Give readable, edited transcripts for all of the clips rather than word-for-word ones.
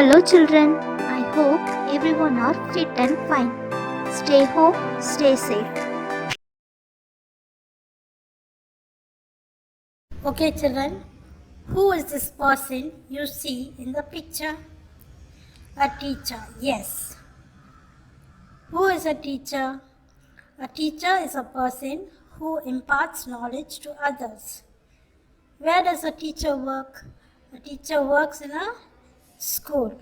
Hello children, I hope everyone are fit and fine. Stay home, stay safe. Okay children, who is this person you see in the picture? A teacher, yes. Who is a teacher? A teacher is a person who imparts knowledge to others. Where does a teacher work? A teacher works in a school.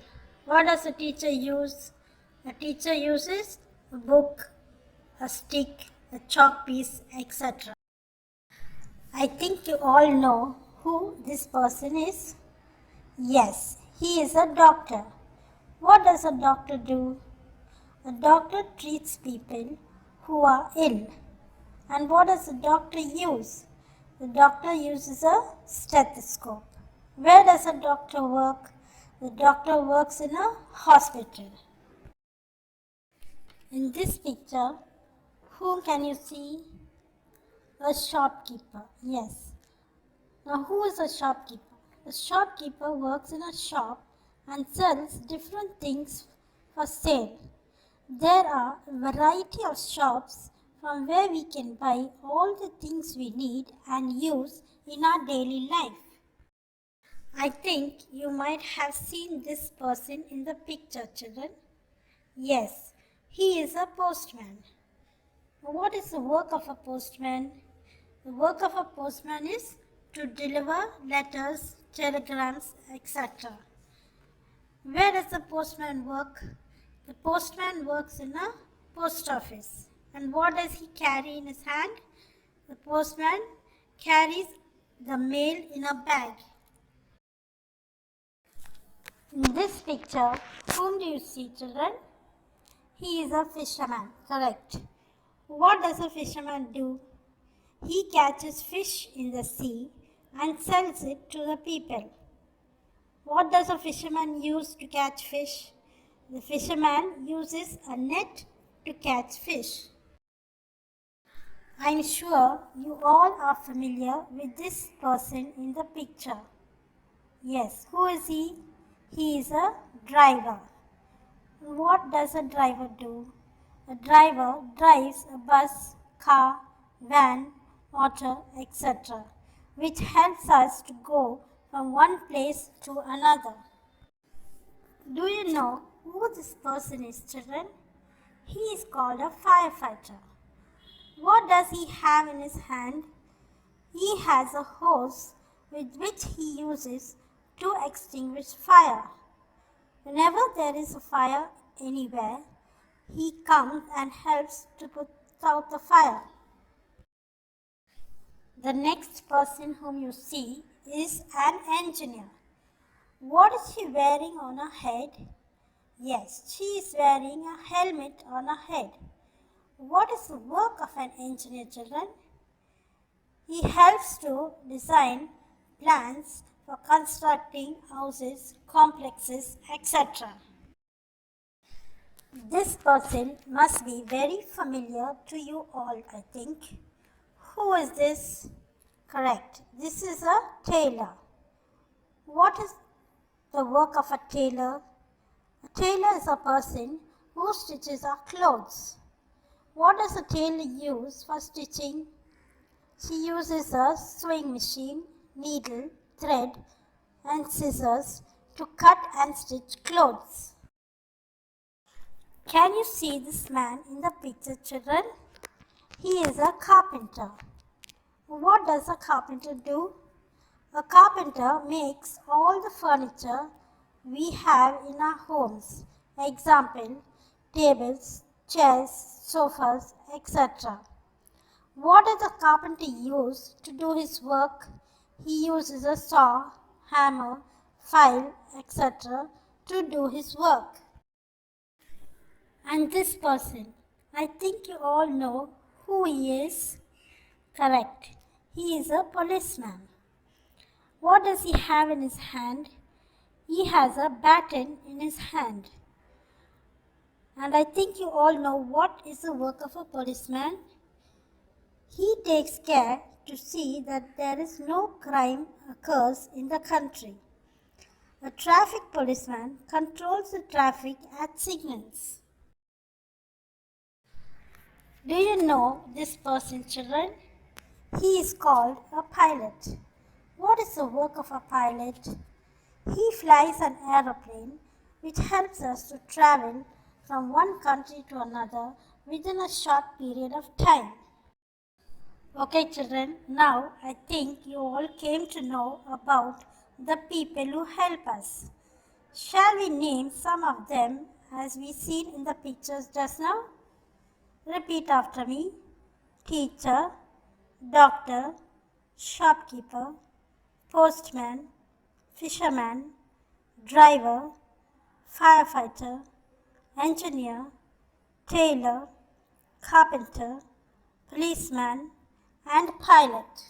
What does a teacher use? A teacher uses a book, a stick, a chalk piece, etc. I think you all know who this person is. Yes, he is a doctor. What does a doctor do? A doctor treats people who are ill. And what does a doctor use? The doctor uses a stethoscope. Where does a doctor work? The doctor works in a hospital. In this picture, whom can you see? A shopkeeper. Yes. Now, who is a shopkeeper? A shopkeeper works in a shop and sells different things for sale. There are a variety of shops from where we can buy all the things we need and use in our daily life. I think you might have seen this person in the picture, children. Yes, he is a postman. What is the work of a postman? The work of a postman is to deliver letters, telegrams, etc. Where does the postman work? The postman works in a post office. And what does he carry in his hand? The postman carries the mail in a bag. In this picture, whom do you see, children? He is a fisherman, correct. What does a fisherman do? He catches fish in the sea and sells it to the people. What does a fisherman use to catch fish? The fisherman uses a net to catch fish. I'm sure you all are familiar with this person in the picture. Yes, who is he? He is a driver. What does a driver do? A driver drives a bus, car, van, auto, etc., which helps us to go from one place to another. Do you know who this person is, children? He is called a firefighter. What does he have in his hand? He has a hose with which he uses to extinguish fire. Whenever there is a fire anywhere, he comes and helps to put out the fire. The next person whom you see is an engineer. What is she wearing on her head? Yes, she is wearing a helmet on her head. What is the work of an engineer, children? He helps to design plans for constructing houses, complexes, etc. This person must be very familiar to you all, I think. Who is this? Correct. This is a tailor. What is the work of a tailor? A tailor is a person who stitches our clothes. What does a tailor use for stitching? She uses a sewing machine, needle, thread, and scissors to cut and stitch clothes. Can you see this man in the picture, children? He is a carpenter. What does a carpenter do? A carpenter makes all the furniture we have in our homes. Example, tables, chairs, sofas, etc. What does the carpenter use to do his work? He uses a saw, hammer, file, etc. to do his work. And this person, I think you all know who he is. Correct. He is a policeman. What does he have in his hand? He has a baton in his hand. And I think you all know what is the work of a policeman. He takes care to see that there is no crime occurs in the country. A traffic policeman controls the traffic at signals. Do you know this person, children? He is called a pilot. What is the work of a pilot? He flies an aeroplane which helps us to travel from one country to another within a short period of time. Okay, children, now I think you all came to know about the people who help us. Shall we name some of them as we seen in the pictures just now? Repeat after me. Teacher, doctor, shopkeeper, postman, fisherman, driver, firefighter, engineer, tailor, carpenter, policeman, and pilot.